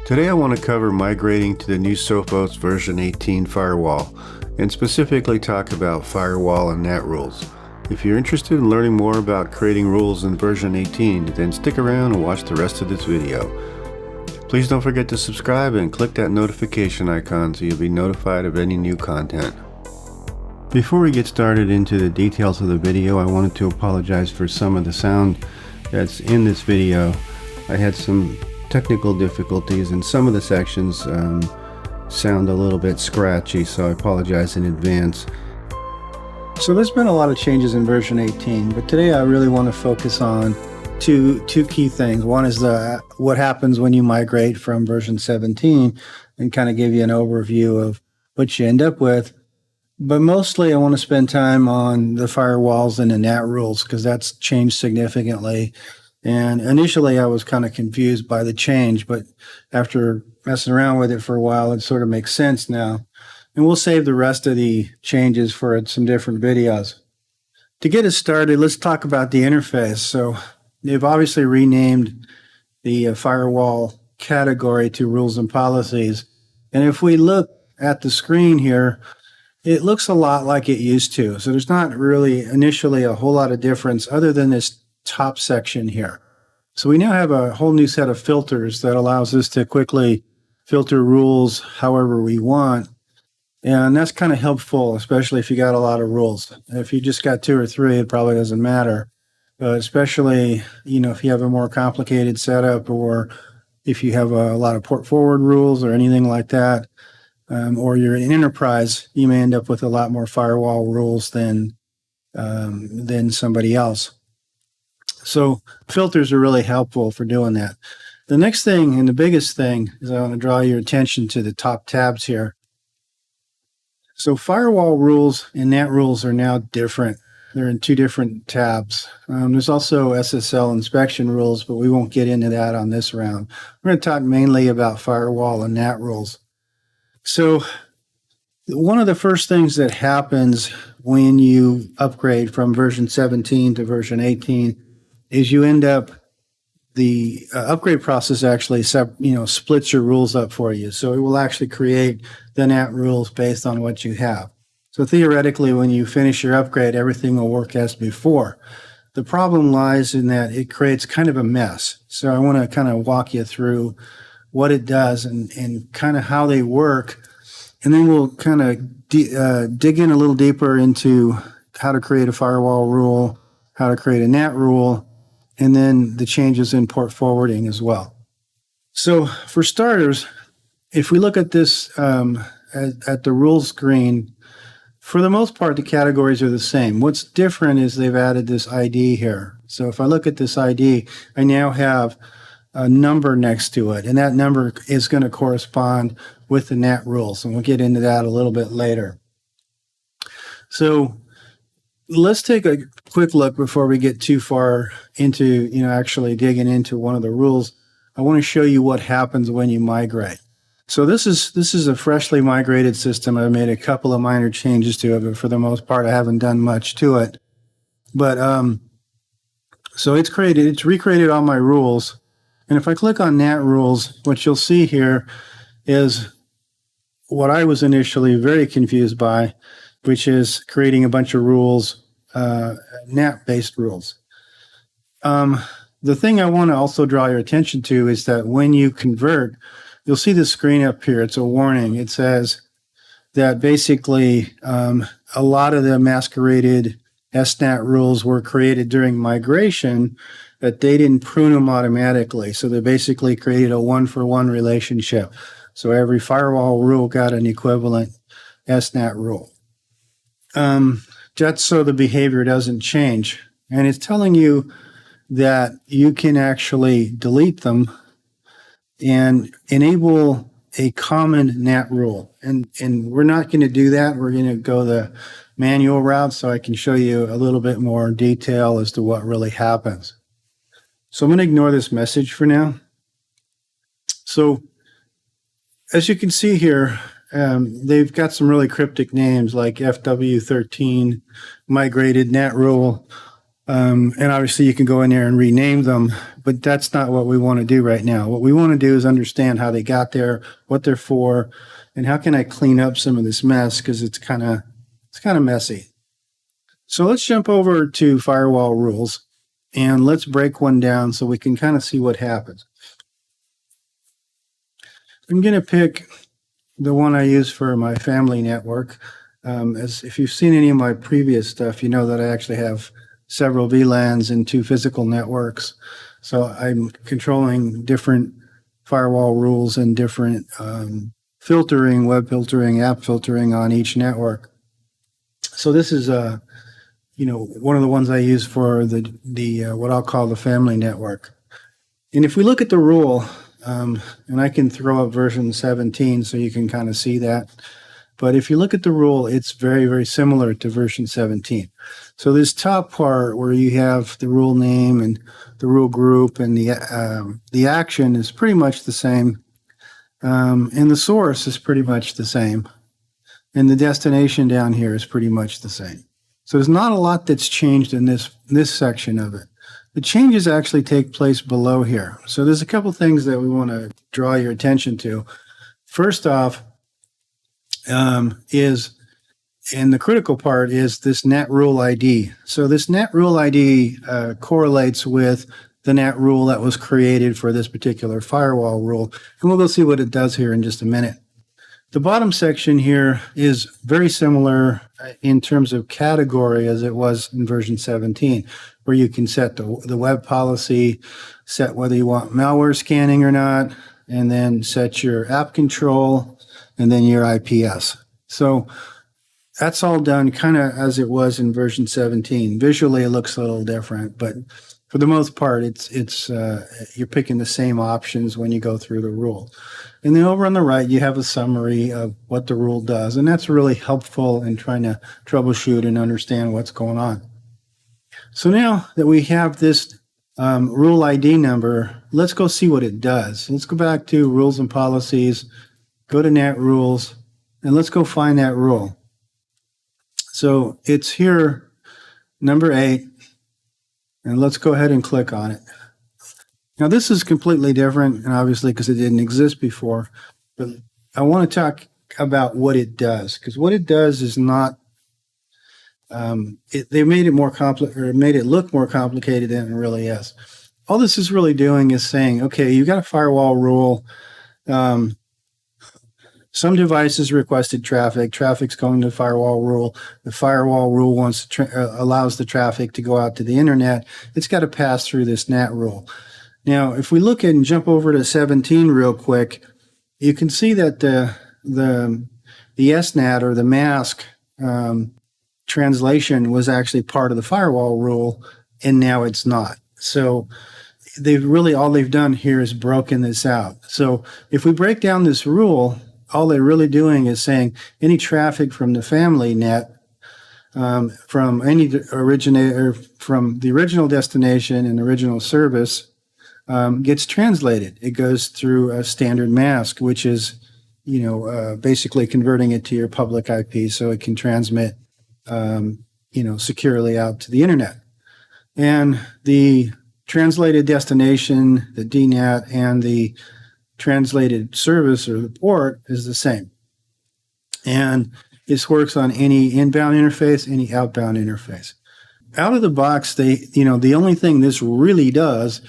Today I want to cover migrating to the new Sophos version 18 firewall, and specifically talk about firewall and NAT rules. If you're interested in learning more about creating rules in version 18, then stick around and watch the rest of this video. Please don't forget to subscribe and click that notification icon so you'll be notified of any new content. Before we get started into the details of the video, I wanted to apologize for some of the sound that's in this video. I had some technical difficulties and some of the sections sound a little bit scratchy, so I apologize in advance. So there's been a lot of changes in version 18, but today I really want to focus on two key things. One is what happens when you migrate from version 17 and kind of give you an overview of what you end up with. But mostly I want to spend time on the firewalls and the NAT rules because that's changed significantly. And initially I was kind of confused by the change, but after messing around with it for a while, it sort of makes sense now. And we'll save the rest of the changes for some different videos. To get us started, let's talk about the interface. So they've obviously renamed the firewall category to rules and policies. And if we look at the screen here, it looks a lot like it used to. So there's not really initially a whole lot of difference other than this top section here. So we now have a whole new set of filters that allows us to quickly filter rules however we want. And that's kind of helpful, especially if you got a lot of rules. If you just got 2 or 3, it probably doesn't matter. But especially, if you have a more complicated setup or if you have a lot of port forward rules or anything like that, or you're an enterprise, you may end up with a lot more firewall rules than somebody else. So filters are really helpful for doing that. The next thing and the biggest thing is I want to draw your attention to the top tabs here. So firewall rules and NAT rules are now different. They're in 2 different tabs. There's also SSL inspection rules, but we won't get into that on this round. We're going to talk mainly about firewall and NAT rules. So one of the first things that happens when you upgrade from version 17 to version 18 is you end up, the upgrade process actually splits your rules up for you. So it will actually create the NAT rules based on what you have. So theoretically, when you finish your upgrade, everything will work as before. The problem lies in that it creates kind of a mess. So I want to kind of walk you through what it does and kind of how they work. And then we'll kind of dig in a little deeper into how to create a firewall rule, how to create a NAT rule, and then the changes in port forwarding as well. So for starters, if we look at this at the rules screen, for the most part, the categories are the same. What's different is they've added this ID here. So if I look at this ID, I now have a number next to it, and that number is going to correspond with the NAT rules, and we'll get into that a little bit later. So let's take a quick look before we get too far into actually digging into one of the rules. I want to show you what happens when you migrate. So this is a freshly migrated system. I've made a couple of minor changes to it, but for the most part, I haven't done much to it. But so it's recreated all my rules. And if I click on NAT rules, what you'll see here is what I was initially very confused by, which is creating a bunch of rules, NAT-based rules. The thing I want to also draw your attention to is that when you convert, you'll see the screen up here. It's a warning. It says that basically a lot of the masqueraded SNAT rules were created during migration, that they didn't prune them automatically. So they basically created a 1-for-1 relationship. So every firewall rule got an equivalent SNAT rule. Just so the behavior doesn't change. And it's telling you that you can actually delete them and enable a common NAT rule. And we're not going to do that. We're going to go the manual route so I can show you a little bit more detail as to what really happens. So I'm going to ignore this message for now. So as you can see here, they've got some really cryptic names like FW13, migrated NAT rule, And obviously you can go in there and rename them, but that's not what we want to do right now. What we want to do is understand how they got there, what they're for, and how can I clean up some of this mess, because it's kind of messy. So let's jump over to firewall rules and let's break one down so we can kind of see what happens. I'm going to pick the one I use for my family network. As if you've seen any of my previous stuff, you know that I actually have several VLANs and 2 physical networks. So I'm controlling different firewall rules and different filtering, web filtering, app filtering on each network. So this is one of the ones I use for the what I'll call the family network. And if we look at the rule, and I can throw up version 17 so you can kind of see that. But if you look at the rule, it's very, very similar to version 17. So this top part where you have the rule name and the rule group and the action is pretty much the same. And the source is pretty much the same. And the destination down here is pretty much the same. So there's not a lot that's changed in this section of it. The changes actually take place below here. So there's a couple things that we want to draw your attention to. First off, and the critical part is this NAT rule ID. So this NAT rule ID correlates with the NAT rule that was created for this particular firewall rule. And we'll go see what it does here in just a minute. The bottom section here is very similar in terms of category as it was in version 17, where you can set the web policy, set whether you want malware scanning or not, and then set your app control, and then your IPS. So that's all done kind of as it was in version 17. Visually, it looks a little different, but for the most part, it's you're picking the same options when you go through the rule. And then over on the right, you have a summary of what the rule does, and that's really helpful in trying to troubleshoot and understand what's going on. So now that we have this rule ID number, let's go see what it does. Let's go back to rules and policies, go to NAT rules, and let's go find that rule. So it's here, number 8, and let's go ahead and click on it. Now this is completely different, and obviously because it didn't exist before, but I want to talk about what it does, because what it does is not, they made it more complicated, or made it look more complicated than it really is. All this is really doing is saying, okay, you've got a firewall rule. Some devices requested traffic. Traffic's going to the firewall rule. The firewall rule allows the traffic to go out to the internet. It's got to pass through this NAT rule. Now, if we look at and jump over to 17 real quick, you can see that the SNAT or the mask translation was actually part of the firewall rule, and now it's not. So all they've done here is broken this out. So if we break down this rule, all they're really doing is saying any traffic from the family net, from any originator, from the original destination and original service, gets translated. It goes through a standard mask, which is, basically converting it to your public IP so it can transmit, securely out to the internet. And the translated destination, the DNAT, and the translated service or the port is the same. And this works on any inbound interface, any outbound interface. Out of the box, the only thing this really does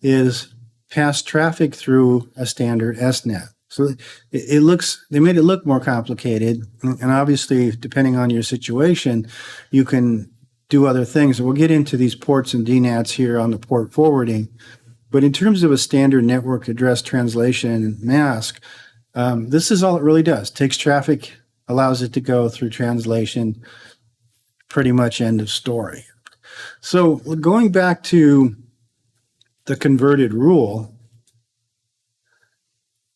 is pass traffic through a standard SNAT. So they made it look more complicated. And obviously, depending on your situation, you can do other things. We'll get into these ports and DNATs here on the port forwarding. But in terms of a standard network address translation mask, this is all it really does. Takes traffic, allows it to go through translation, pretty much end of story. So going back to the converted rule,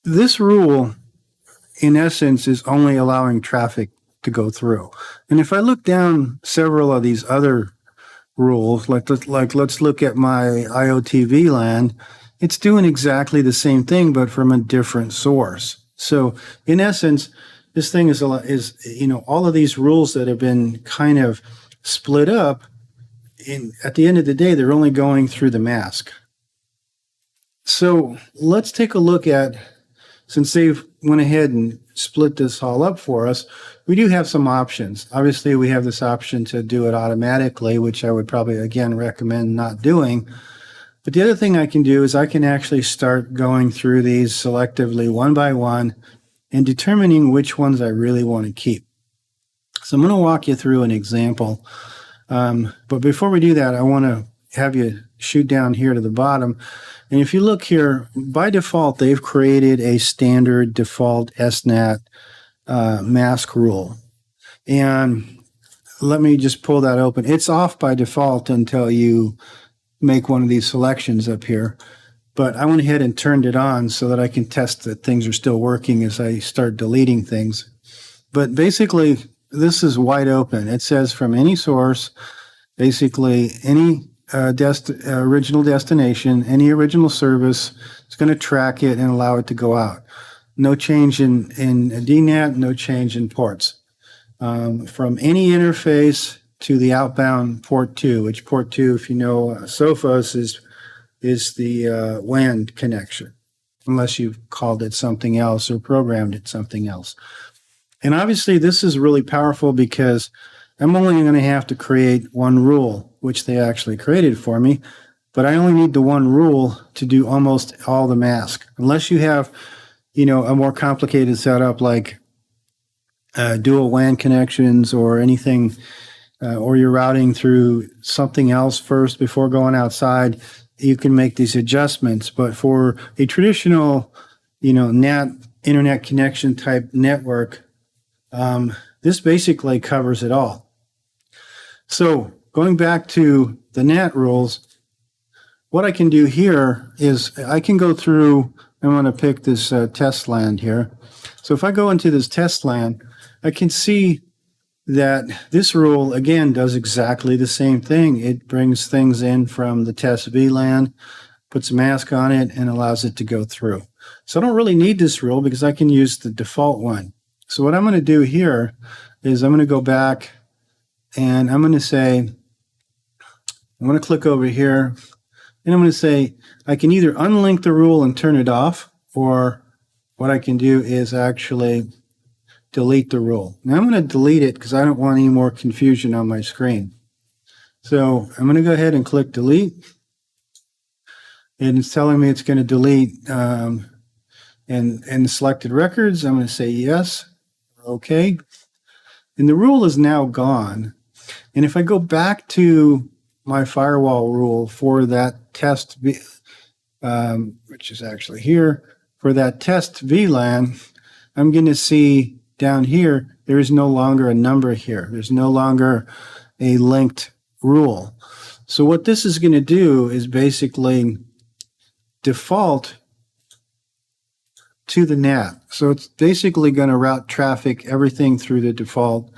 this rule, in essence, is only allowing traffic to go through. And if I look down several of these other rules, like let's look at my IoT VLAN, it's doing exactly the same thing, but from a different source. So in essence, this thing is all of these rules that have been kind of split up at the end of the day, they're only going through the mask. So let's take a look at, since they've went ahead and split this all up for us, we do have some options. Obviously, we have this option to do it automatically, which I would probably, again, recommend not doing. But the other thing I can do is I can actually start going through these selectively one by one and determining which ones I really want to keep. So I'm going to walk you through an example. But before we do that, I want to have you shoot down here to the bottom. And if you look here, by default, they've created a standard default SNAT mask rule. And let me just pull that open. It's off by default until you make one of these selections up here. But I went ahead and turned it on so that I can test that things are still working as I start deleting things. But basically, this is wide open. It says from any source, basically any original destination, any original service, it's going to track it and allow it to go out. No change in DNAT, no change in ports. From any interface to the outbound port 2, which port 2, if you know, Sophos is the WAN connection, unless you've called it something else or programmed it something else. And obviously, this is really powerful because I'm only going to have to create one rule, which they actually created for me, but I only need the one rule to do almost all the mask. Unless you have, a more complicated setup like dual WAN connections or anything, or you're routing through something else first before going outside, you can make these adjustments. But for a traditional, NAT, internet connection type network, this basically covers it all. So going back to the NAT rules, what I can do here is I can go through, I'm going to pick this test LAN here. So if I go into this test LAN, I can see that this rule, again, does exactly the same thing. It brings things in from the test VLAN, puts a mask on it, and allows it to go through. So I don't really need this rule because I can use the default one. So what I'm going to do here is I'm going to go back and I'm going to say, I'm going to click over here and I'm going to say I can either unlink the rule and turn it off, or what I can do is actually delete the rule. Now I'm going to delete it because I don't want any more confusion on my screen. So I'm going to go ahead and click delete. And it's telling me it's going to delete and the selected records. I'm going to say yes. Okay. And the rule is now gone. And if I go back to my firewall rule for that test, which is actually here, for that test VLAN, I'm going to see down here, there is no longer a number here. There's no longer a linked rule. So what this is going to do is basically default to the NAT. So it's basically going to route traffic, everything through the default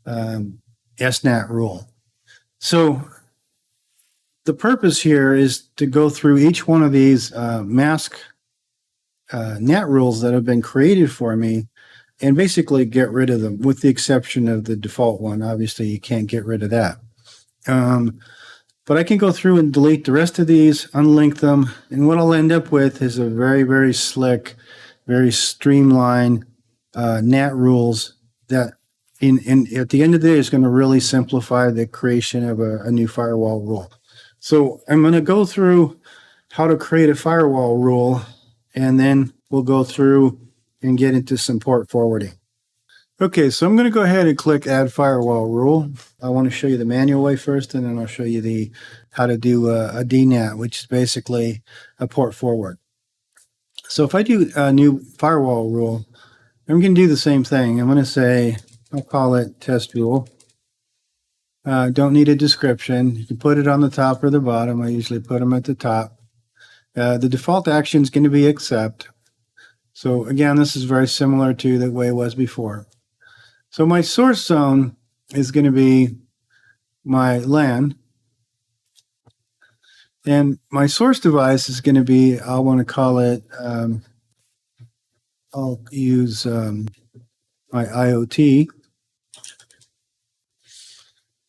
SNAT rule. So the purpose here is to go through each one of these mask NAT rules that have been created for me and basically get rid of them, with the exception of the default one. Obviously, you can't get rid of that. But I can go through and delete the rest of these, unlink them, and what I'll end up with is a very, very slick, very streamlined NAT rules that at the end of the day is going to really simplify the creation of a new firewall rule. So I'm going to go through how to create a firewall rule, and then we'll go through and get into some port forwarding. Okay, so I'm going to go ahead and click Add Firewall Rule. I want to show you the manual way first, and then I'll show you how to do a DNAT, which is basically a port forward. So if I do a new firewall rule, I'm going to do the same thing. I'm going to say, I'll call it test rule. Don't need a description. You can put it on the top or the bottom. I usually put them at the top. The default action is going to be accept. So again, this is very similar to the way it was before. So my source zone is going to be my LAN. And my source device is going to be, I want to call it, I'll use my IoT.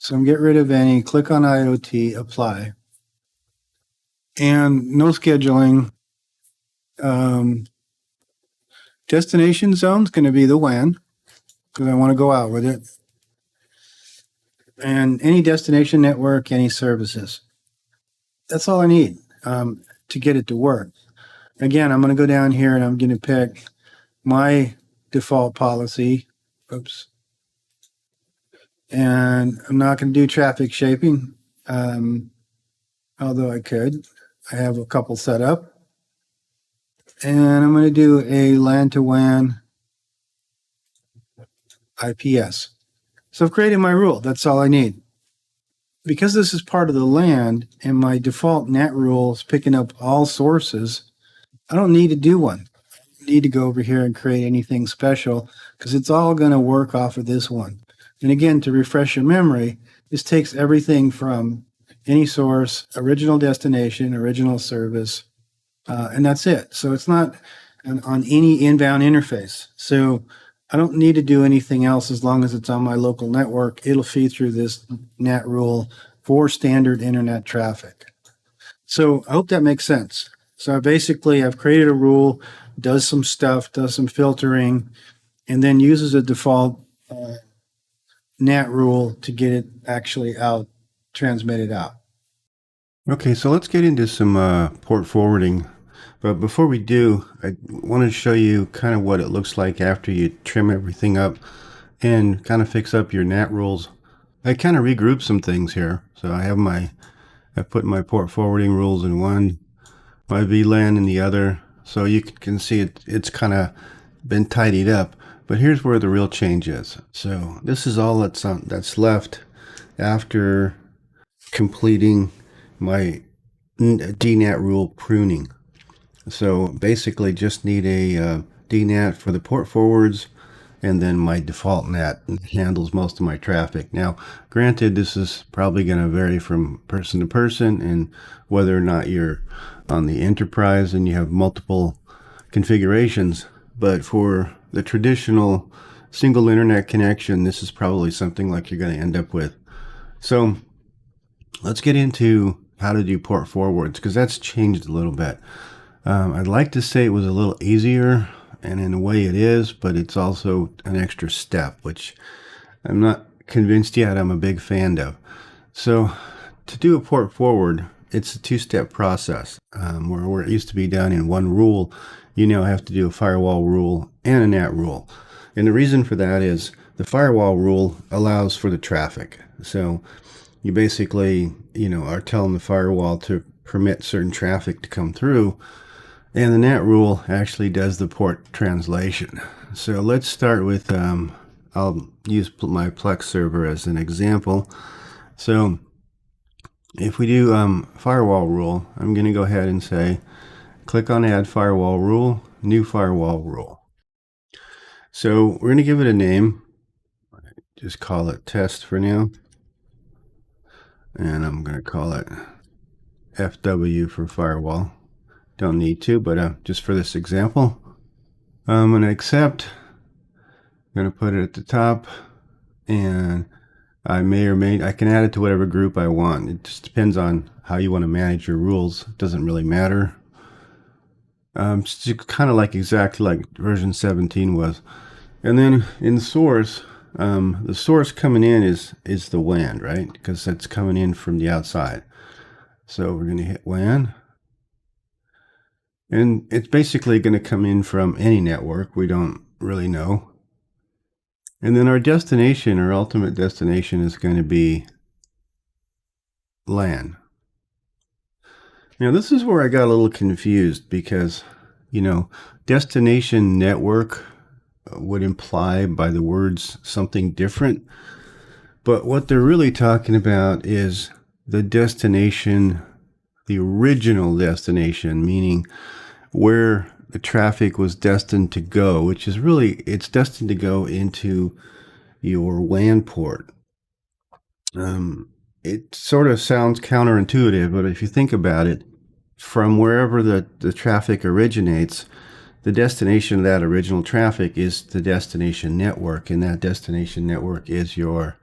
So I'm get rid of any, click on IoT, apply. And no scheduling. Destination zone is going to be the WAN because I want to go out with it. And any destination network, any services. That's all I need to get it to work. Again, I'm going to go down here and I'm going to pick my default policy. Oops. And I'm not going to do traffic shaping, although I could. I have a couple set up. And I'm going to do a LAN to WAN IPS. So I've created my rule. That's all I need. Because this is part of the LAN and my default NAT rule is picking up all sources, I don't need to do one. I need to go over here and create anything special because it's all going to work off of this one. And again, to refresh your memory, this takes everything from any source, original destination, original service, and that's it. So it's not on any inbound interface. So I don't need to do anything else as long as it's on my local network. It'll feed through this NAT rule for standard internet traffic. So I hope that makes sense. So basically, I've created a rule, does some stuff, does some filtering, and then uses a default NAT rule to get it actually out, transmitted out. Okay, so let's get into some port forwarding. But before we do, I want to show you kind of what it looks like after you trim everything up and kind of fix up your NAT rules. I kind of regrouped some things here. So I put my port forwarding rules in one, my VLAN in the other. So you can see it's kind of been tidied up. But here's where the real change is. So this is all that's left after completing my DNAT rule pruning. So basically just need a DNAT for the port forwards, and then my default NAT handles most of my traffic. Now, granted, this is probably going to vary from person to person, and whether or not you're on the enterprise and you have multiple configurations. But for the traditional single internet connection, this is probably something like you're going to end up with. So let's get into how to do port forwards, because that's changed a little bit. I'd like to say it was a little easier, and in a way it is, but it's also an extra step, which I'm not convinced yet I'm a big fan of. So to do a port forward, it's a two-step process. Where it used to be done in one rule, you now have to do a firewall rule and a NAT rule. And the reason for that is the firewall rule allows for the traffic. So you basically, are telling the firewall to permit certain traffic to come through, and the NAT rule actually does the port translation. So let's start with, I'll use my Plex server as an example. So if we do firewall rule, I'm going to go ahead and say, click on add firewall rule, new firewall rule. So we're going to give it a name. Just call it test for now. And I'm going to call it FW for firewall. Don't need to, but just for this example, I'm going to accept. I'm going to put it at the top, and I can add it to whatever group I want. It just depends on how you want to manage your rules. It doesn't really matter. It's kind of exactly like version 17 was. And then in source, the source coming in is the WAN, right? Because that's coming in from the outside. So we're going to hit WAN. And it's basically going to come in from any network. We don't really know. And then our destination, our ultimate destination, is going to be LAN. Now, this is where I got a little confused because, destination network would imply by the words something different. But what they're really talking about is the destination, the original destination, meaning where the traffic was destined to go, which is really, it's destined to go into your WAN port. It sort of sounds counterintuitive, but if you think about it, from wherever the traffic originates, the destination of that original traffic is the destination network, and that destination network is your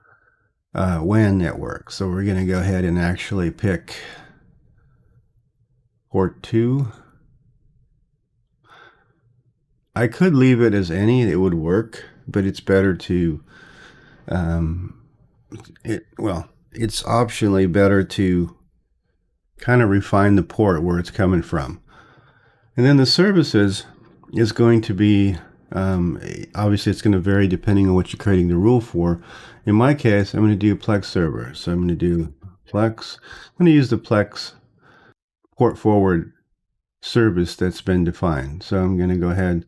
WAN network. So we're going to go ahead and actually pick port 2. I could leave it as any, it would work, but it's better to, it's optionally better to kind of refine the port where it's coming from. And then the services is going to be, obviously it's going to vary depending on what you're creating the rule for. In my case, I'm going to do Plex server. So I'm going to do Plex. I'm going to use the Plex port forward service that's been defined. So I'm going to go ahead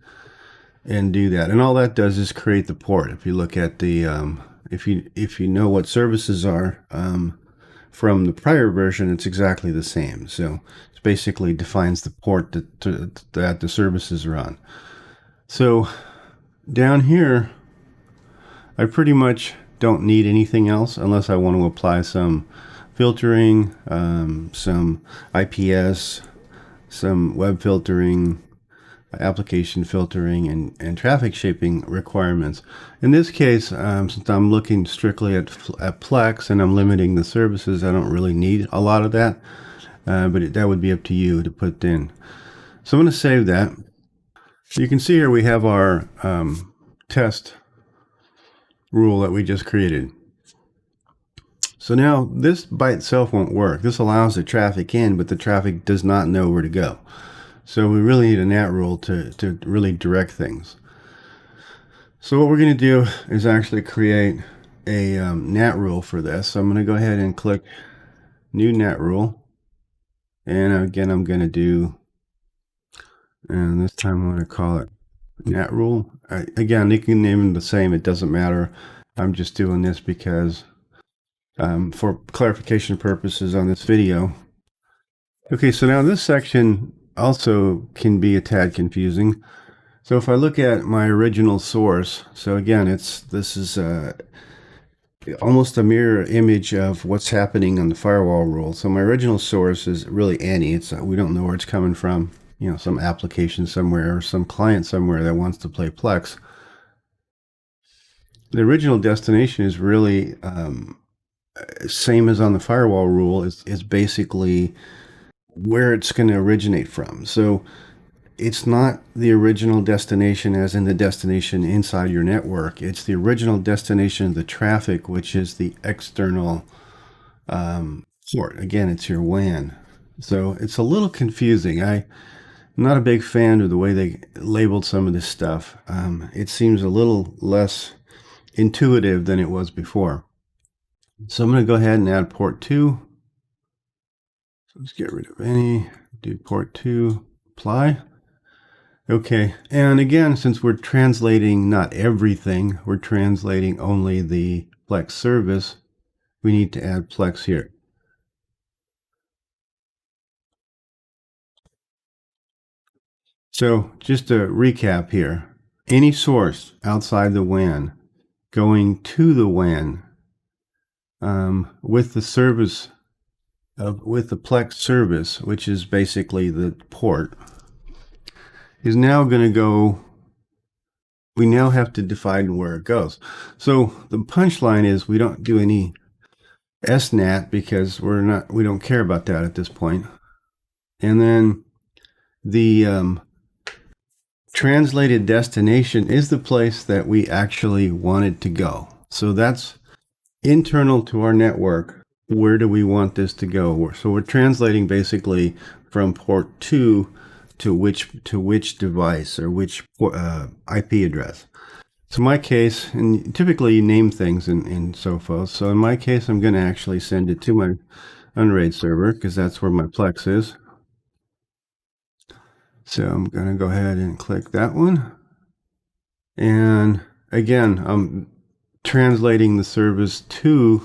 and do that. And all that does is create the port. If you look at the, if you know what services are from the prior version, it's exactly the same. So it basically defines the port that the services are on. So down here, I pretty much don't need anything else unless I want to apply some filtering, some IPS, some web filtering, application filtering, and traffic shaping requirements. In this case, since I'm looking strictly at Plex and I'm limiting the services, I don't really need a lot of that, but that would be up to you to put in. So I'm going to save that. You can see here we have our test rule that we just created. So now this by itself won't work. This allows the traffic in, but the traffic does not know where to go. So we really need a NAT rule to really direct things. So what we're going to do is actually create a NAT rule for this. So I'm going to go ahead and click New NAT Rule. And again, I'm going to do, and this time I'm going to call it NAT Rule. Again, you can name them the same. It doesn't matter. I'm just doing this because for clarification purposes on this video. Okay, so now this section also can be a tad confusing. So if I look at my original source, so again, this is almost a mirror image of what's happening on the firewall rule. So my original source is really any. We don't know where it's coming from. You know, some application somewhere or some client somewhere that wants to play Plex. The original destination is really same as on the firewall rule. Is basically where it's going to originate from. So it's not the original destination as in the destination inside your network. It's the original destination of the traffic, which is the external port. Again, it's your WAN. So it's a little confusing. I'm not a big fan of the way they labeled some of this stuff. It seems a little less intuitive than it was before. So I'm going to go ahead and add port 2. So let's get rid of any, do port 2, apply. Okay, and again, since we're translating not everything, we're translating only the Plex service, we need to add Plex here. So just to recap here, any source outside the WAN going to the WAN with the service with the Plex service, which is basically the port, is now going to go, we now have to define where it goes. So the punchline is we don't do any SNAT because we don't care about that at this point. And then the translated destination is the place that we actually wanted to go. So that's internal to our network. Where do we want this to go? So we're translating basically from port 2 to which device or which IP address. So in my case, and typically you name things in Sophos. So in my case, I'm going to actually send it to my Unraid server because that's where my Plex is. So I'm going to go ahead and click that one. And again, I'm translating the service to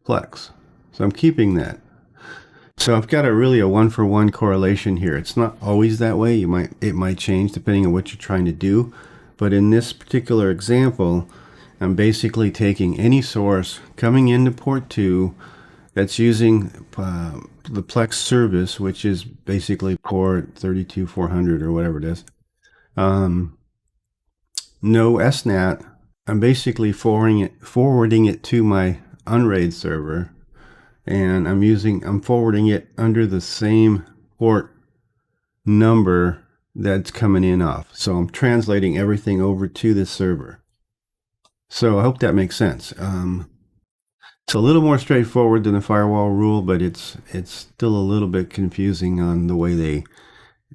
Plex. So I'm keeping that. So I've got a one-for-one correlation here. It's not always that way. It might change depending on what you're trying to do. But in this particular example, I'm basically taking any source coming into port 2 that's using the Plex service, which is basically port 32400 or whatever it is. No SNAT. I'm basically forwarding it to my unraid server, and I'm forwarding it under the same port number that's coming in off. So I'm translating everything over to this server. So I hope that makes sense. It's a little more straightforward than the firewall rule, but it's still a little bit confusing on the way they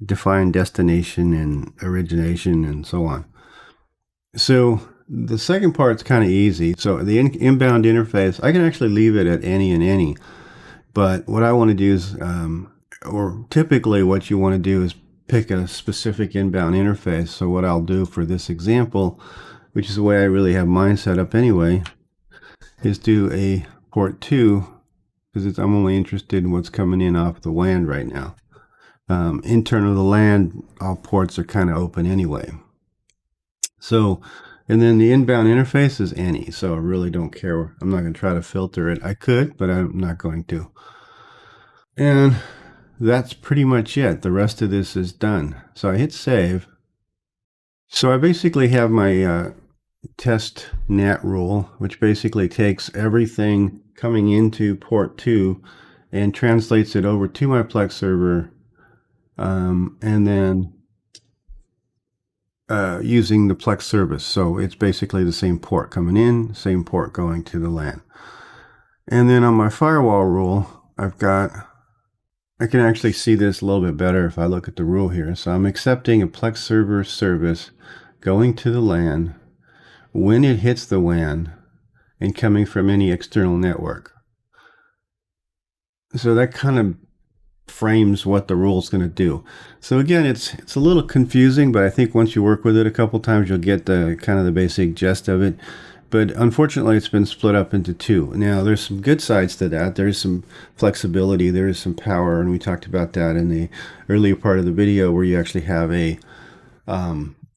define destination and origination and so on. So the second part's kind of easy. So the inbound interface, I can actually leave it at any and any. But what I want to do is, or typically what you want to do is pick a specific inbound interface. So what I'll do for this example, which is the way I really have mine set up anyway, is do a port 2, because I'm only interested in what's coming in off the WAN right now. Internal to the LAN, all ports are kind of open anyway. So, and then the inbound interface is any, so I really don't care. I'm not going to try to filter it. I could, but I'm not going to. And that's pretty much it. The rest of this is done. So I hit save. So I basically have my test NAT rule, which basically takes everything coming into port 2 and translates it over to my Plex server, and then using the Plex service. So it's basically the same port coming in, same port going to the LAN. And then on my firewall rule, I can actually see this a little bit better if I look at the rule here. So I'm accepting a Plex server service going to the LAN when it hits the WAN and coming from any external network. So that kind of frames what the rule is going to do. So again, it's a little confusing, but I think once you work with it a couple times, you'll get the kind of the basic gist of it. But unfortunately, it's been split up into two. Now, there's some good sides to that. There's some flexibility. There is some power, and we talked about that in the earlier part of the video, where you actually have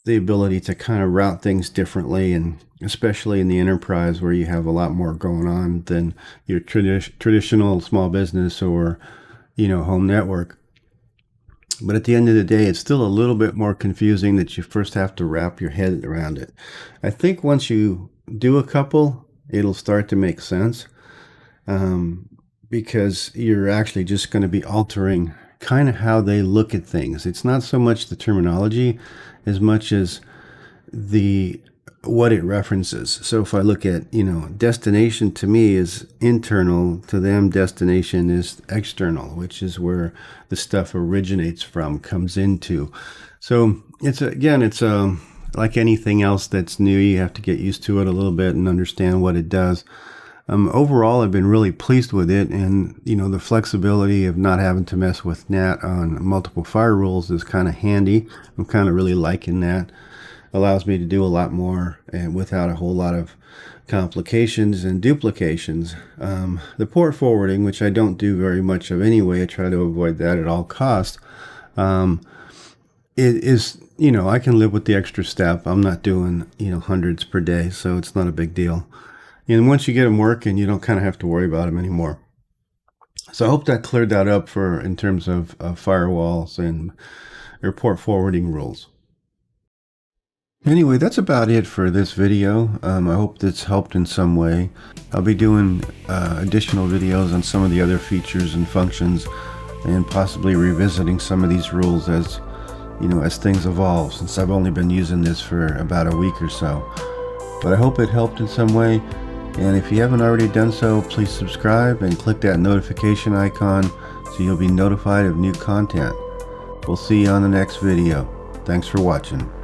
the ability to kind of route things differently, and especially in the enterprise where you have a lot more going on than your traditional small business or home network. But at the end of the day, it's still a little bit more confusing that you first have to wrap your head around it. I think once you do a couple, it'll start to make sense, because you're actually just going to be altering kind of how they look at things. It's not so much the terminology as much as what it references. So if I look at, destination to me is internal, to them destination is external, which is where the stuff originates from, comes into. So it's like anything else that's new, you have to get used to it a little bit and understand what it does. Overall, I've been really pleased with it, and the flexibility of not having to mess with NAT on multiple fire rules is kind of handy. I'm kind of really liking that. Allows me to do a lot more and without a whole lot of complications and duplications. The port forwarding, which I don't do very much of anyway, I try to avoid that at all costs. It is, I can live with the extra step. I'm not doing, hundreds per day, so it's not a big deal. And once you get them working, you don't kind of have to worry about them anymore. So I hope that cleared that up in terms of firewalls and port forwarding rules. Anyway, that's about it for this video. I hope this helped in some way. I'll be doing additional videos on some of the other features and functions, and possibly revisiting some of these rules as things evolve, since I've only been using this for about a week or so. But I hope it helped in some way. And if you haven't already done so, please subscribe and click that notification icon so you'll be notified of new content. We'll see you on the next video. Thanks for watching.